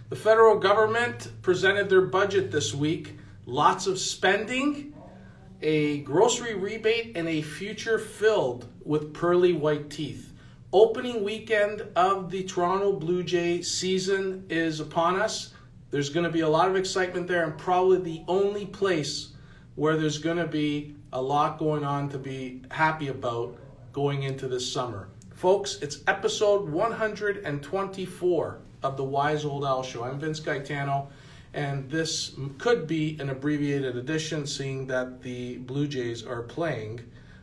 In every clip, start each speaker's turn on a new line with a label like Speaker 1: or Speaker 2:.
Speaker 1: The federal government presented their budget this week. Lots of spending, a grocery rebate, and a future filled with pearly white teeth. Opening weekend of the Toronto Blue Jay season is upon us. There's going to be a lot of excitement there, and probably the only place where there's going to be a lot going on to be happy about going into this summer. Folks, it's episode 124 of the Wise Old Owl Show. I'm Vince Gaetano, and this could be an abbreviated edition, seeing that the Blue Jays are playing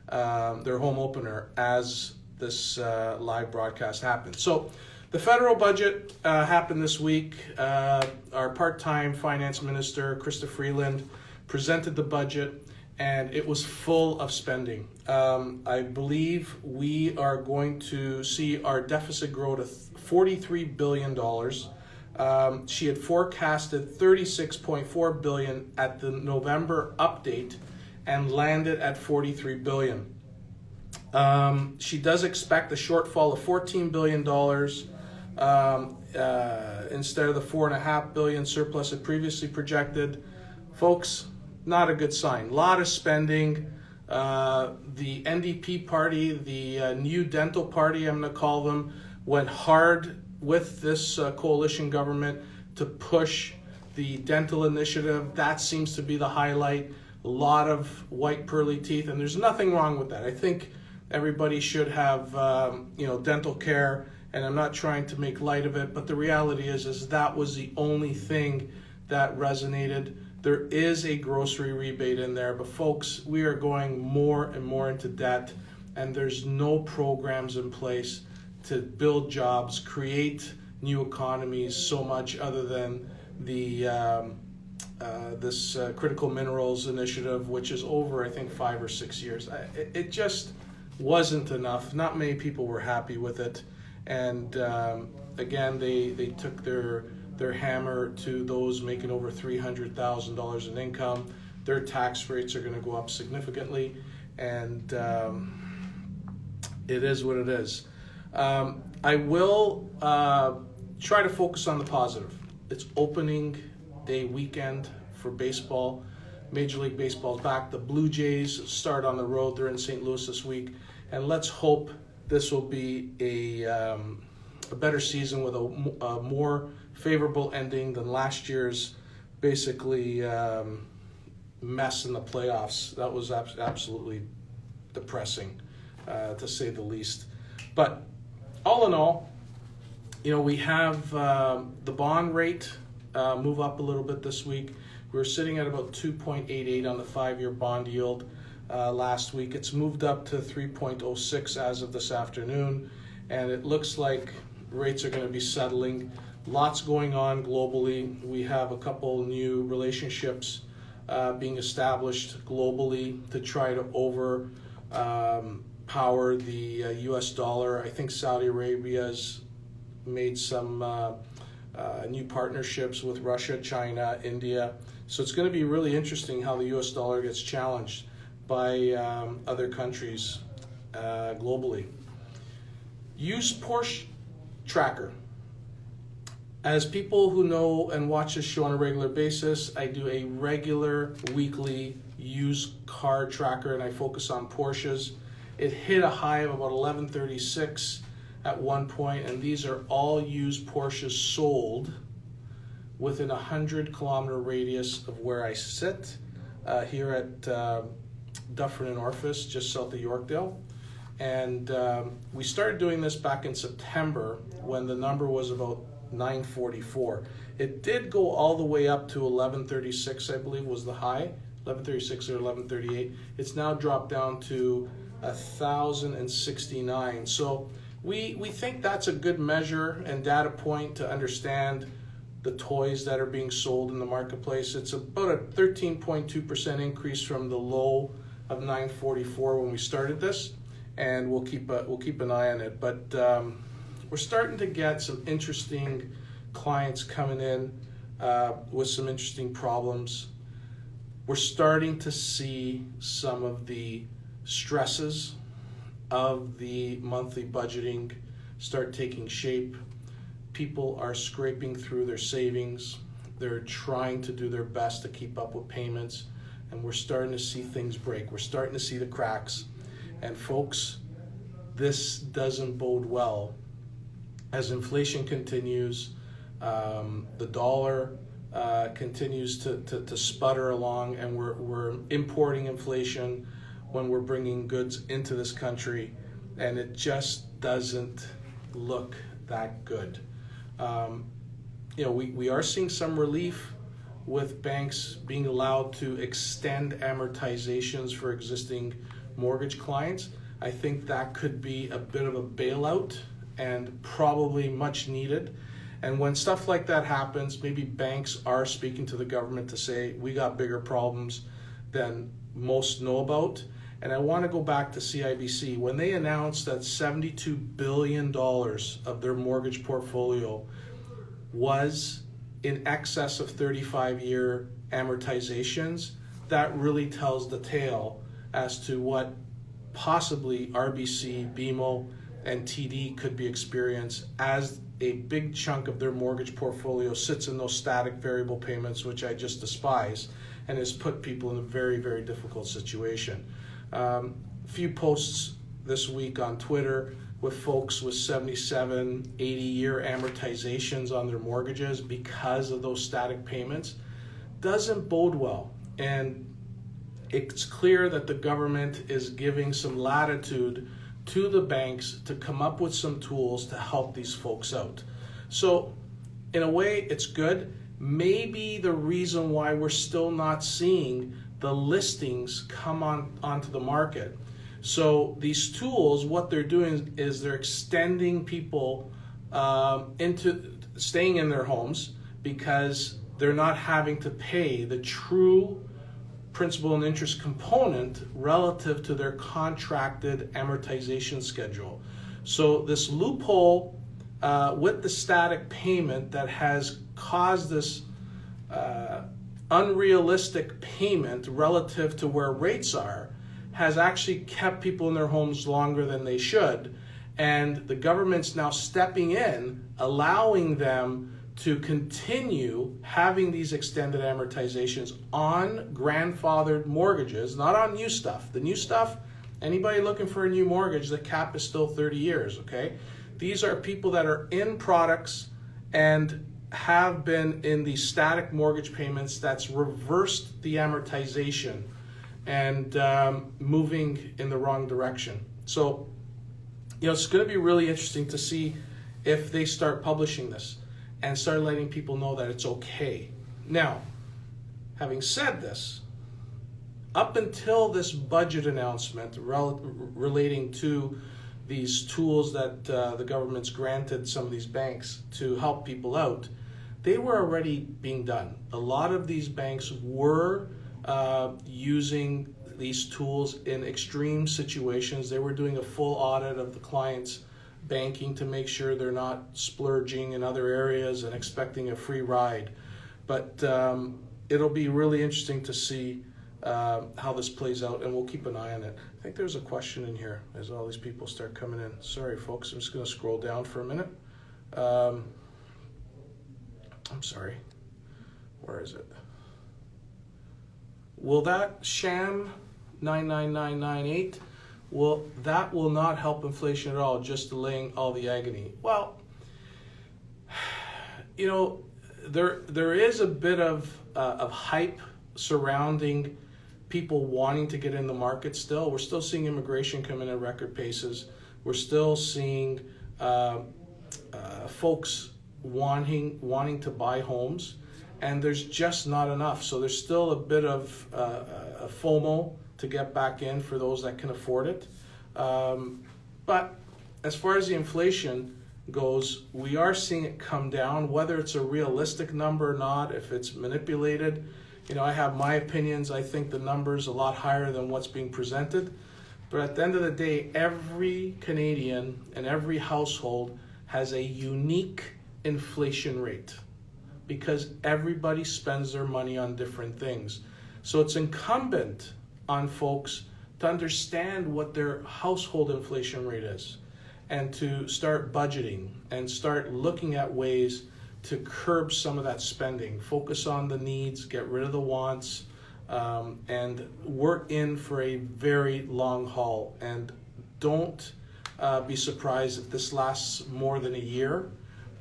Speaker 1: their home opener as this live broadcast happens. So the federal budget happened this week. Our part-time finance minister, Krista Freeland, presented the budget, and it was full of spending. I believe we are going to see our deficit grow to $43 billion. She had forecasted $36.4 billion at the November update and landed at $43 billion. She does expect a shortfall of $14 billion instead of the $4.5 billion surplus it previously projected. Folks, not a good sign. A lot of spending. The NDP party, the New Dental Party, I'm going to call them, went hard with this coalition government to push the dental initiative. That seems to be the highlight. A lot of white pearly teeth, and there's nothing wrong with that. I think everybody should have dental care, and I'm not trying to make light of it, but the reality is that was the only thing that resonated. There is a grocery rebate in there, but folks, we are going more and more into debt, and there's no programs in place to build jobs, create new economies, so much other than the this critical minerals initiative, which is over, I think, 5 or 6 years. It just wasn't enough. Not many people were happy with it, and again, they took their hammer to those making over $300,000 in income. Their tax rates are going to go up significantly, and it is what it is. I will try to focus on the positive. It's opening day weekend for baseball. Major League Baseball's back. The Blue Jays start on the road. They're in St. Louis this week, and let's hope this will be a better season with a more favorable ending than last year's basically mess in the playoffs. That was absolutely depressing, to say the least. But all in all, we have the bond rate move up a little bit this week. We're sitting at about 2.88 on the 5-year bond yield last week. It's moved up to 3.06 as of this afternoon, and it looks like rates are going to be settling. Lots going on globally. We have a couple new relationships being established globally to try to power the U.S. dollar. I think Saudi Arabia's made some new partnerships with Russia, China, India. So it's going to be really interesting how the U.S. dollar gets challenged by other countries globally. Use Porsche Tracker. As people who know and watch this show on a regular basis, I do a regular weekly used car tracker, and I focus on Porsches. It hit a high of about 1136 at one point, and these are all used Porsches sold within a 100-kilometer radius of where I sit here at Dufferin and Orphis, just south of Yorkdale. And we started doing this back in September when the number was about 944. It did go all the way up to 1136, I believe was the high, 1136 or 1138. It's now dropped down to 1,069. So we think that's a good measure and data point to understand the toys that are being sold in the marketplace. It's about a 13.2% increase from the low of 944 when we started this, and we'll keep an eye on it. But we're starting to get some interesting clients coming in with some interesting problems. We're starting to see some of the stresses of the monthly budgeting start taking shape. people are scraping through their savings. They're trying to do their best to keep up with payments, and we're starting to see things break. We're starting to see the cracks. And folks, this doesn't bode well. As inflation continues, the dollar continues to sputter along, and we're importing inflation when we're bringing goods into this country, and it just doesn't look that good. We are seeing some relief with banks being allowed to extend amortizations for existing mortgage clients. I think that could be a bit of a bailout and probably much needed. And when stuff like that happens, maybe banks are speaking to the government to say, we got bigger problems than most know about. And I want to go back to CIBC. When they announced that $72 billion of their mortgage portfolio was in excess of 35-year amortizations, that really tells the tale as to what possibly RBC, BMO, and TD could be experienced as a big chunk of their mortgage portfolio sits in those static variable payments, which I just despise, and has put people in a very, very difficult situation. A few posts this week on Twitter with folks with 77, 80-year amortizations on their mortgages because of those static payments doesn't bode well. And it's clear that the government is giving some latitude to the banks to come up with some tools to help these folks out. So in a way, it's good. Maybe the reason why we're still not seeing the listings come onto the market. So these tools, what they're doing is they're extending people into staying in their homes because they're not having to pay the true principal and interest component relative to their contracted amortization schedule. So this loophole with the static payment that has caused this unrealistic payment relative to where rates are has actually kept people in their homes longer than they should. And the government's now stepping in, allowing them to continue having these extended amortizations on grandfathered mortgages, not on new stuff. The new stuff, anybody looking for a new mortgage, the cap is still 30 years, okay? These are people that are in products and have been in the static mortgage payments that's reversed the amortization and moving in the wrong direction. So, it's going to be really interesting to see if they start publishing this and start letting people know that it's okay. Now, having said this, up until this budget announcement relating to these tools that the government's granted some of these banks to help people out, they were already being done. A lot of these banks were using these tools in extreme situations. They were doing a full audit of the client's banking to make sure they're not splurging in other areas and expecting a free ride. But it'll be really interesting to see how this plays out, and we'll keep an eye on it. I think there's a question in here as all these people start coming in. Sorry, folks, I'm just going to scroll down for a minute. I'm sorry. Where is it? Will that sham 99998? Well, that will not help inflation at all, just delaying all the agony. Well, there is a bit of hype surrounding people wanting to get in the market still. We're still seeing immigration come in at record paces. We're still seeing folks wanting to buy homes, and there's just not enough. So there's still a bit of a FOMO to get back in for those that can afford it. But as far as the inflation goes, we are seeing it come down, whether it's a realistic number or not, if it's manipulated. I have my opinions. I think the number's a lot higher than what's being presented. But at the end of the day, every Canadian and every household has a unique inflation rate because everybody spends their money on different things. So it's incumbent on folks to understand what their household inflation rate is. and to start budgeting and start looking at ways to curb some of that spending, focus on the needs, get rid of the wants, and we're in for a very long haul. And don't be surprised if this lasts more than a year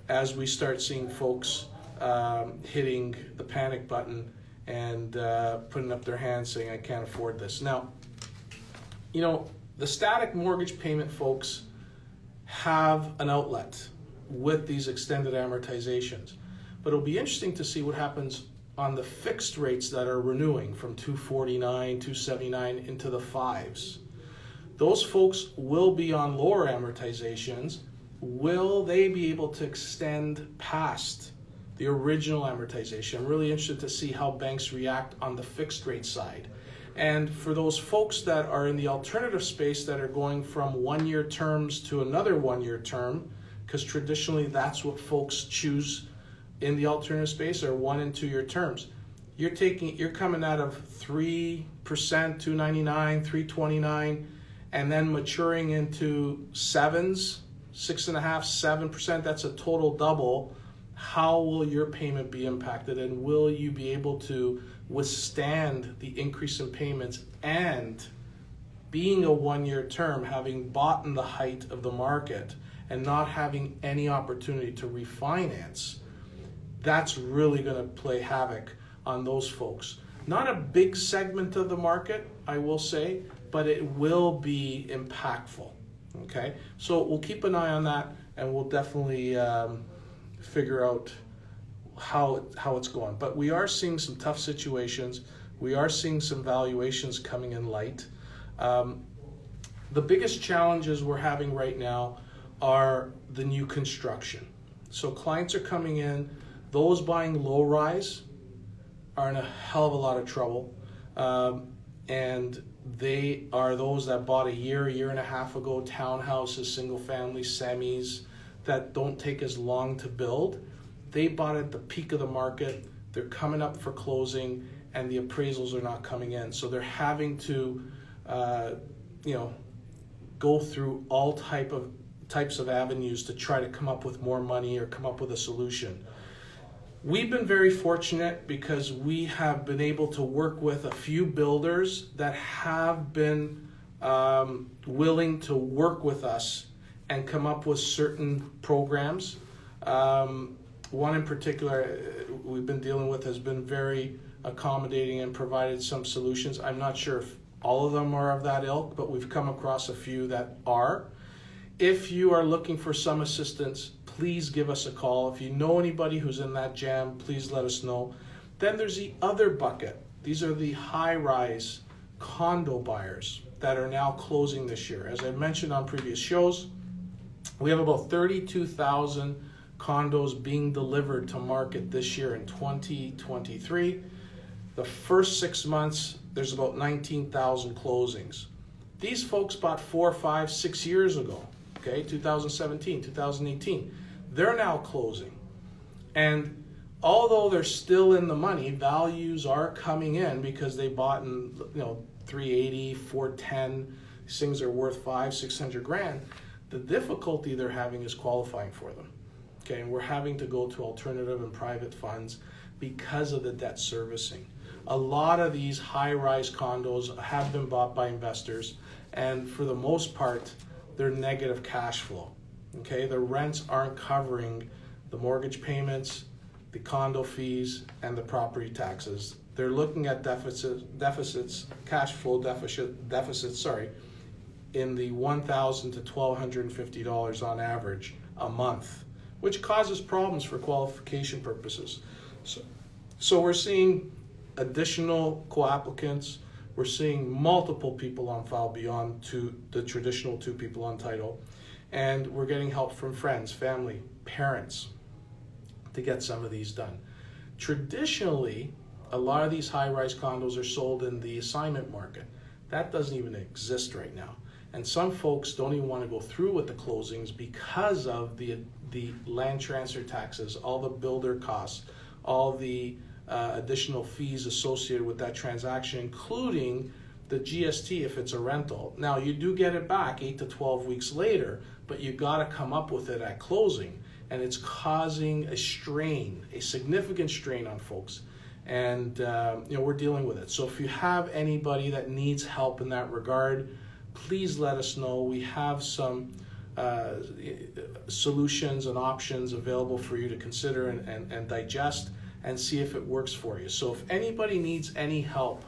Speaker 1: as we start seeing folks hitting the panic button and putting up their hands saying, I can't afford this. Now, the static mortgage payment folks have an outlet with these extended amortizations. But it'll be interesting to see what happens on the fixed rates that are renewing from 249, 279 into the fives. Those folks will be on lower amortizations. Will they be able to extend past the original amortization? I'm really interested to see how banks react on the fixed rate side. And for those folks that are in the alternative space that are going from 1-year terms to another 1-year term, because traditionally that's what folks choose in the alternative space, are 1 and 2-year terms. You're coming out of 3%, 299, 329, and then maturing into 7s, 6.5%, 7%. That's a total double. How will your payment be impacted, and will you be able to withstand the increase in payments and being a 1-year term, having bought in the height of the market and not having any opportunity to refinance? That's really going to play havoc on those folks. Not a big segment of the market, I will say, but it will be impactful. Okay, so we'll keep an eye on that, and we'll definitely figure out how it's going. But we are seeing some tough situations. We are seeing some valuations coming in light. The biggest challenges we're having right now are the new construction. So clients are coming in. Those buying low rise are in a hell of a lot of trouble. And they are those that bought a year and a half ago townhouses, single family, semis that don't take as long to build. They bought at the peak of the market. They're coming up for closing, and the appraisals are not coming in. So they're having to, go through all types of avenues to try to come up with more money or come up with a solution. We've been very fortunate because we have been able to work with a few builders that have been willing to work with us and come up with certain programs. One in particular we've been dealing with has been very accommodating and provided some solutions. I'm not sure if all of them are of that ilk, but we've come across a few that are. If you are looking for some assistance, please give us a call. If you know anybody who's in that jam, please let us know. Then there's the other bucket. These are the high-rise condo buyers that are now closing this year. As I mentioned on previous shows, we have about 32,000 condos being delivered to market this year in 2023. The first 6 months, there's about 19,000 closings. These folks bought 4, 5, 6 years ago, okay, 2017, 2018. They're now closing. And although they're still in the money, values are coming in because they bought in, 380, 410. These things are worth 500-600 grand. The difficulty they're having is qualifying for them. Okay, and we're having to go to alternative and private funds because of the debt servicing. A lot of these high-rise condos have been bought by investors, and for the most part, they're negative cash flow. Okay, the rents aren't covering the mortgage payments, the condo fees, and the property taxes. They're looking at cash flow deficits, in the $1,000 to $1,250 on average a month, which causes problems for qualification purposes. So we're seeing additional co-applicants. We're seeing multiple people on file beyond the traditional 2 people on title. And we're getting help from friends, family, parents to get some of these done. Traditionally, a lot of these high-rise condos are sold in the assignment market. That doesn't even exist right now. And some folks don't even want to go through with the closings because of the land transfer taxes, all the builder costs, all the additional fees associated with that transaction, including the GST if it's a rental. Now, you do get it back 8 to 12 weeks later, but you got to come up with it at closing, and it's causing a strain, a significant strain on folks. And we're dealing with it. So if you have anybody that needs help in that regard, please let us know. We have some solutions and options available for you to consider and digest and see if it works for you. So if anybody needs any help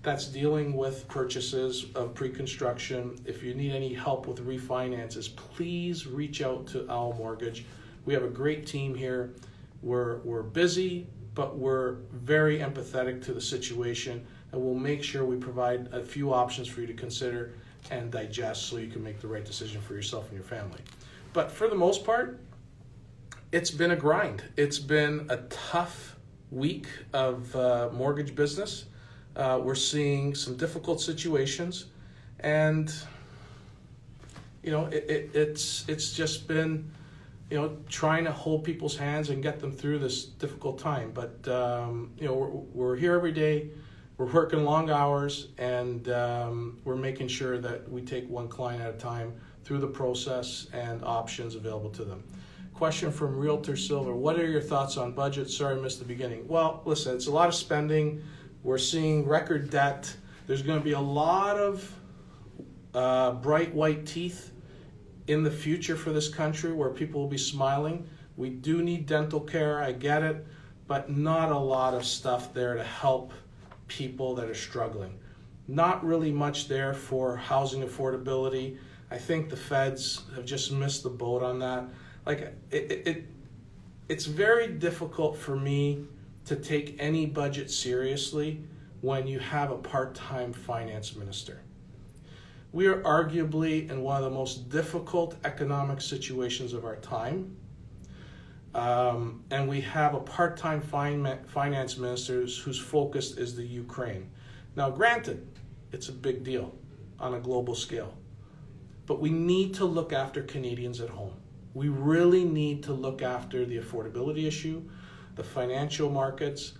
Speaker 1: that's dealing with purchases of pre-construction, if you need any help with refinances, please reach out to Owl Mortgage. We have a great team here. We're busy, but we're very empathetic to the situation, and we'll make sure we provide a few options for you to consider and digest so you can make the right decision for yourself and your family. But for the most part, it's been a grind. It's been a tough week of mortgage business. We're seeing some difficult situations, and it's just been trying to hold people's hands and get them through this difficult time. But we're here every day. We're working long hours, and we're making sure that we take one client at a time through the process and options available to them. Question from Realtor Silver: what are your thoughts on budget? Sorry, I missed the beginning. Well, listen, it's a lot of spending. We're seeing record debt. There's going to be a lot of bright white teeth in the future for this country where people will be smiling. We do need dental care, I get it, but not a lot of stuff there to help people that are struggling. Not really much there for housing affordability. I think the feds have just missed the boat on that. Like it's very difficult for me to take any budget seriously when you have a part-time finance minister. We are arguably in one of the most difficult economic situations of our time. And we have a part-time finance minister whose focus is the Ukraine. Now, granted, it's a big deal on a global scale, but we need to look after Canadians at home. We really need to look after the affordability issue, the financial markets,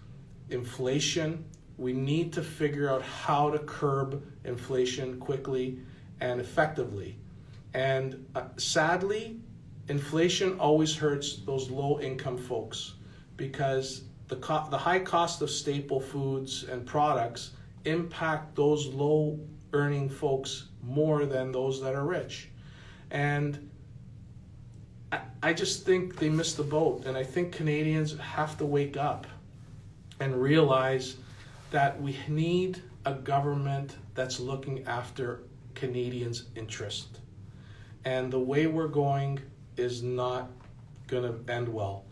Speaker 1: inflation. We need to figure out how to curb inflation quickly and effectively. And sadly, inflation always hurts those low-income folks because the high cost of staple foods and products impact those low-earning folks more than those that are rich. And I just think they missed the boat, and I think Canadians have to wake up and realize that we need a government that's looking after Canadians' interest. And the way we're going is not going to end well.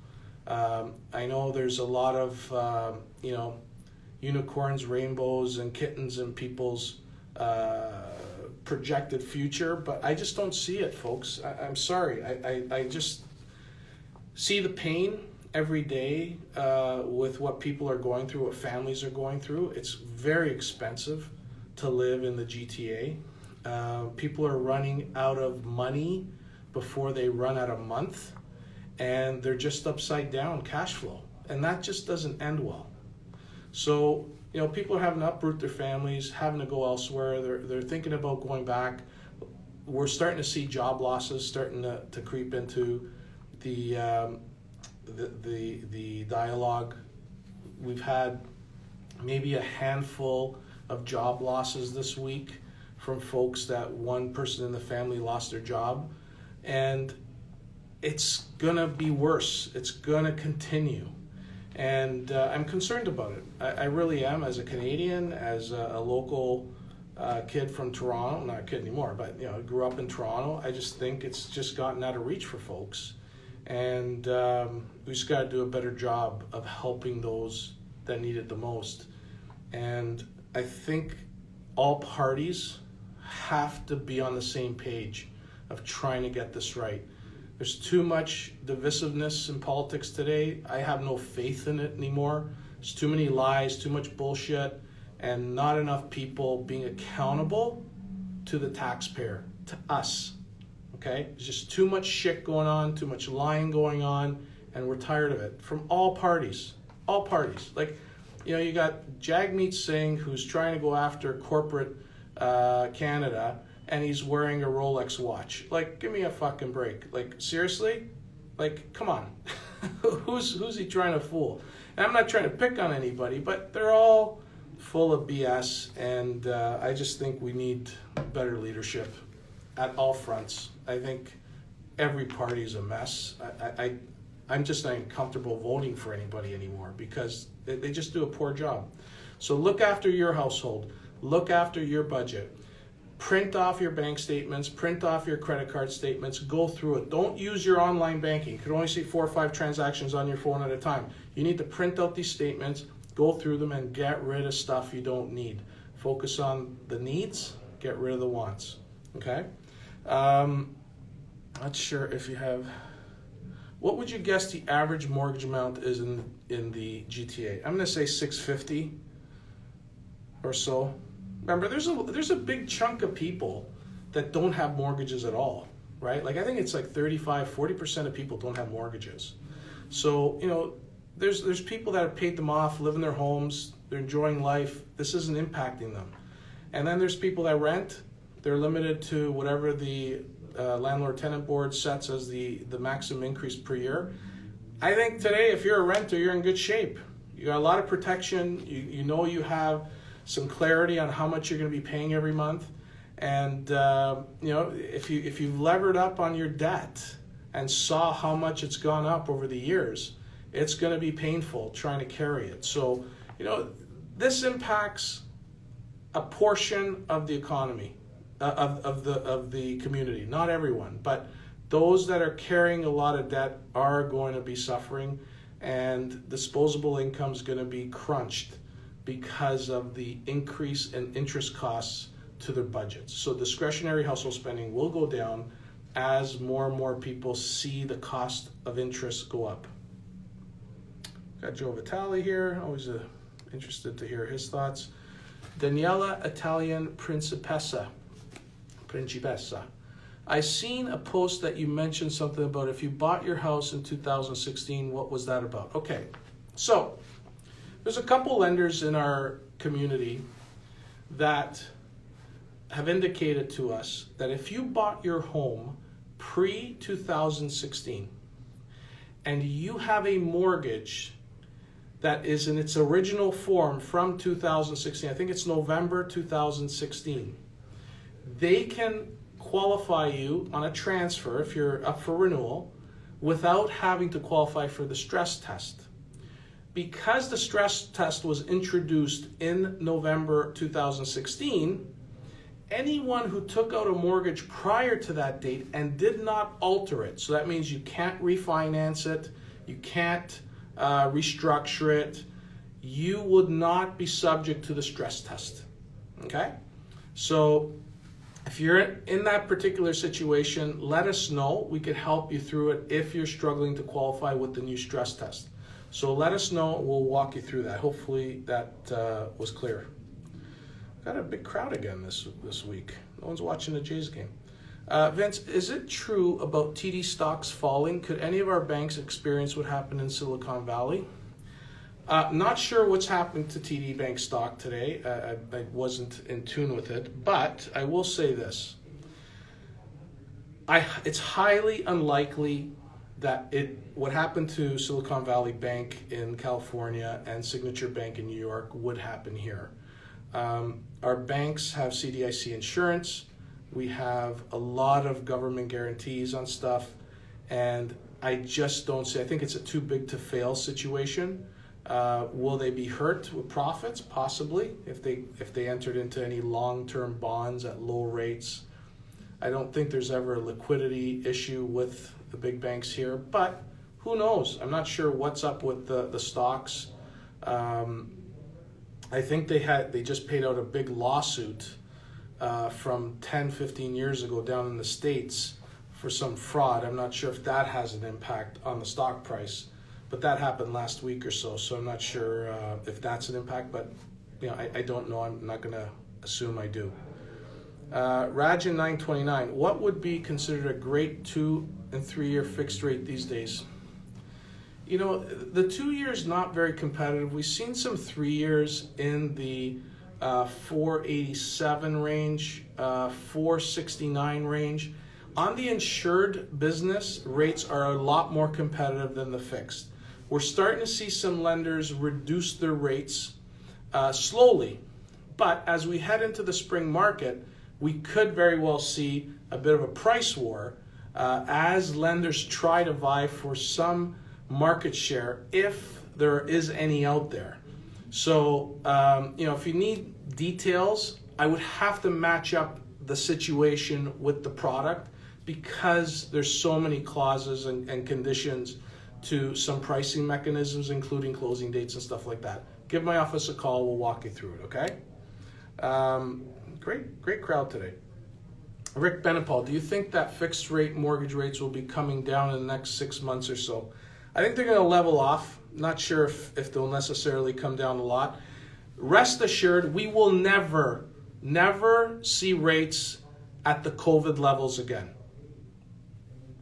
Speaker 1: I know there's a lot of unicorns, rainbows, and kittens in people's projected future, but I just don't see it, folks. I'm sorry. I just see the pain every day with what people are going through, what families are going through. It's very expensive to live in the GTA. People are running out of money before they run out of month, and they're just upside down cash flow, and that just doesn't end well. So people are having to uproot their families, having to go elsewhere. They're thinking about going back. We're starting to see job losses starting to creep into the dialogue. We've had maybe a handful of job losses this week from folks that one person in the family lost their job, and it's gonna be worse. It's gonna continue. And I'm concerned about it. I really am, as a Canadian, as a local kid from Toronto. Not a kid anymore, but I grew up in Toronto. I just think it's just gotten out of reach for folks. And we just got to do a better job of helping those that need it the most. And I think all parties have to be on the same page of trying to get this right. There's too much divisiveness in politics today. I have no faith in it anymore. There's too many lies, too much bullshit, and not enough people being accountable to the taxpayer, to us. Okay? There's just too much shit going on, too much lying going on, and we're tired of it from all parties. All parties. Like, You got Jagmeet Singh, who's trying to go after corporate Canada, and he's wearing a Rolex watch. Like, give me a fucking break. Like, seriously? Like, come on. Who's he trying to fool? And I'm not trying to pick on anybody, but they're all full of BS, and I just think we need better leadership at all fronts. I think every party is a mess. I'm just not comfortable voting for anybody anymore because they just do a poor job. So look after your household. Look after your budget. Print off your bank statements. Print off your credit card statements. Go through it. Don't use your online banking. You can only see 4 or 5 transactions on your phone at a time. You need to print out these statements, go through them, and get rid of stuff you don't need. Focus on the needs. Get rid of the wants. Okay? Not sure if you have... What would you guess the average mortgage amount is in the GTA? I'm going to say $650 or so. Remember, there's a big chunk of people that don't have mortgages at all, right? Like, I think it's like 35-40% of people don't have mortgages. So, there's people that have paid them off, live in their homes, they're enjoying life. This isn't impacting them. And then there's people that rent. They're limited to whatever the landlord-tenant board sets as the maximum increase per year. I think today, if you're a renter, you're in good shape. You got a lot of protection. You know you have some clarity on how much you're going to be paying every month. And, if you've levered up on your debt and saw how much it's gone up over the years, it's going to be painful trying to carry it. So, this impacts a portion of the economy, of the community. Not everyone, but those that are carrying a lot of debt are going to be suffering, and disposable income is going to be crunched because of the increase in interest costs to their budgets. So discretionary household spending will go down as more and more people see the cost of interest go up. Got Joe Vitale here, always interested to hear his thoughts. Daniela Italian Principessa. I seen a post that you mentioned something about if you bought your house in 2016, what was that about? Okay, so there's a couple lenders in our community that have indicated to us that if you bought your home pre-2016 and you have a mortgage that is in its original form from 2016, I think it's November 2016, they can qualify you on a transfer if you're up for renewal without having to qualify for the stress test. Because the stress test was introduced in November 2016, anyone who took out a mortgage prior to that date and did not alter it, so that means you can't refinance it, you can't restructure it, you would not be subject to the stress test. Okay? So if you're in that particular situation, let us know. We could help you through it if you're struggling to qualify with the new stress test. So let us know. We'll walk you through that. Hopefully that was clear. Got a big crowd again this week. No one's watching the Jays game. Vince, is it true about TD stocks falling? Could any of our banks experience what happened in Silicon Valley? Not sure what's happened to TD Bank stock today. I wasn't in tune with it, but I will say this. It's highly unlikely that what happened to Silicon Valley Bank in California and Signature Bank in New York would happen here. Our banks have CDIC insurance. We have a lot of government guarantees on stuff, and I just don't see, I think it's a too big to fail situation. Will they be hurt with profits? Possibly, if they entered into any long-term bonds at low rates. I don't think there's ever a liquidity issue with the big banks here, but who knows? I'm not sure what's up with the stocks. I think they just paid out a big lawsuit from 10-15 years ago down in the States for some fraud. I'm not sure if that has an impact on the stock price, but that happened last week or so I'm not sure if that's an impact, but I don't know. I'm not going to assume I do. Rajan 929, what would be considered a great 2 and 3 year fixed rate these days? You know, the 2 years not very competitive. We've seen some 3 years in the 487 range, 469 range. On the insured business, rates are a lot more competitive than the fixed. We're starting to see some lenders reduce their rates slowly, but as we head into the spring market, we could very well see a bit of a price war as lenders try to vie for some market share if there is any out there. So, if you need details, I would have to match up the situation with the product because there's so many clauses and conditions to some pricing mechanisms, including closing dates and stuff like that. Give my office a call, we'll walk you through it, okay? Great crowd today. Rick Benepal, do you think that fixed rate mortgage rates will be coming down in the next 6 months or so? I think they're going to level off. Not sure if they'll necessarily come down a lot. Rest assured, we will never see rates at the COVID levels again.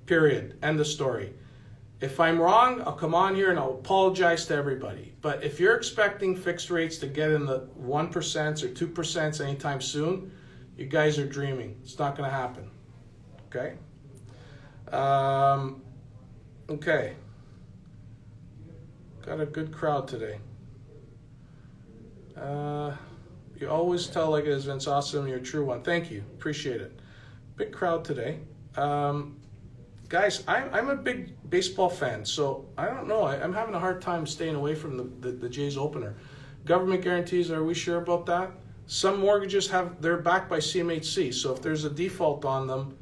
Speaker 1: Period. End of story. If I'm wrong, I'll come on here and I'll apologize to everybody. But if you're expecting fixed rates to get in the 1% or 2% anytime soon, you guys are dreaming. It's not going to happen. Okay? Okay. Got a good crowd today. You always tell like it is, Vince. Awesome. You're a true one. Thank you. Appreciate it. Big crowd today. Guys, I'm a big baseball fan, so I don't know. I'm having a hard time staying away from the Jays opener. Government guarantees, are we sure about that? Some mortgages they're backed by CMHC, so if there's a default on them,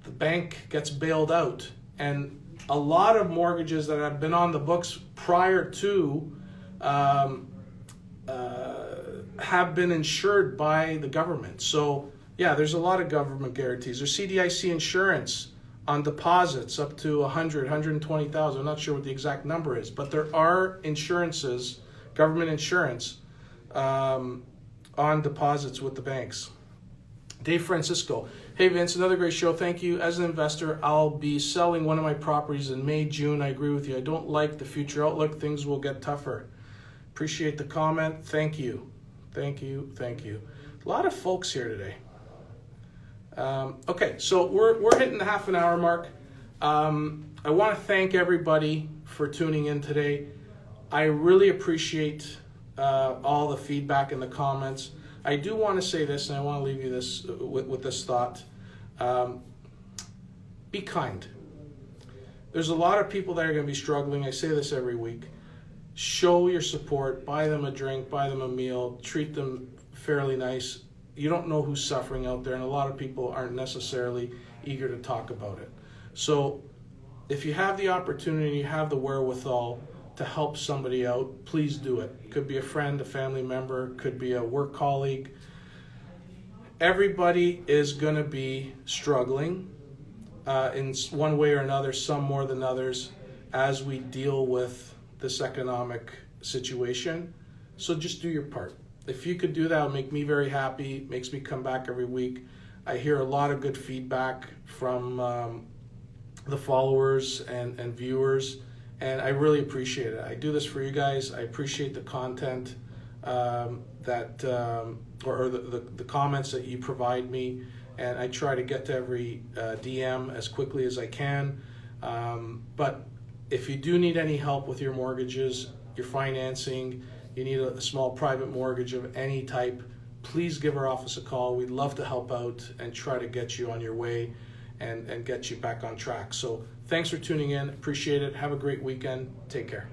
Speaker 1: the bank gets bailed out. And a lot of mortgages that have been on the books prior to have been insured by the government. So yeah, there's a lot of government guarantees. There's CDIC insurance on deposits up to 100, 120,000. I'm not sure what the exact number is, but there are insurances, government insurance, on deposits with the banks. Dave Francisco, hey Vince, another great show. Thank you. As an investor, I'll be selling one of my properties in May, June. I agree with you. I don't like the future outlook. Things will get tougher. Appreciate the comment. Thank you. Thank you. Thank you. A lot of folks here today. Okay, so we're hitting the half an hour mark. I want to thank everybody for tuning in today. I really appreciate all the feedback and the comments. I do want to say this, and I want to leave you this with this thought. Be kind. There's a lot of people that are going to be struggling. I say this every week. Show your support. Buy them a drink. Buy them a meal. Treat them fairly nice. You don't know who's suffering out there, and a lot of people aren't necessarily eager to talk about it. So if you have the opportunity, you have the wherewithal to help somebody out, please do it. Could be a friend, a family member, could be a work colleague. Everybody is going to be struggling in one way or another, some more than others, as we deal with this economic situation. So just do your part. If you could do that, it would make me very happy, makes me come back every week. I hear a lot of good feedback from the followers and viewers, and I really appreciate it. I do this for you guys. I appreciate the content or the comments that you provide me, and I try to get to every DM as quickly as I can. But if you do need any help with your mortgages, your financing, you need a small private mortgage of any type, please give our office a call. We'd love to help out and try to get you on your way and get you back on track. So thanks for tuning in. Appreciate it. Have a great weekend. Take care.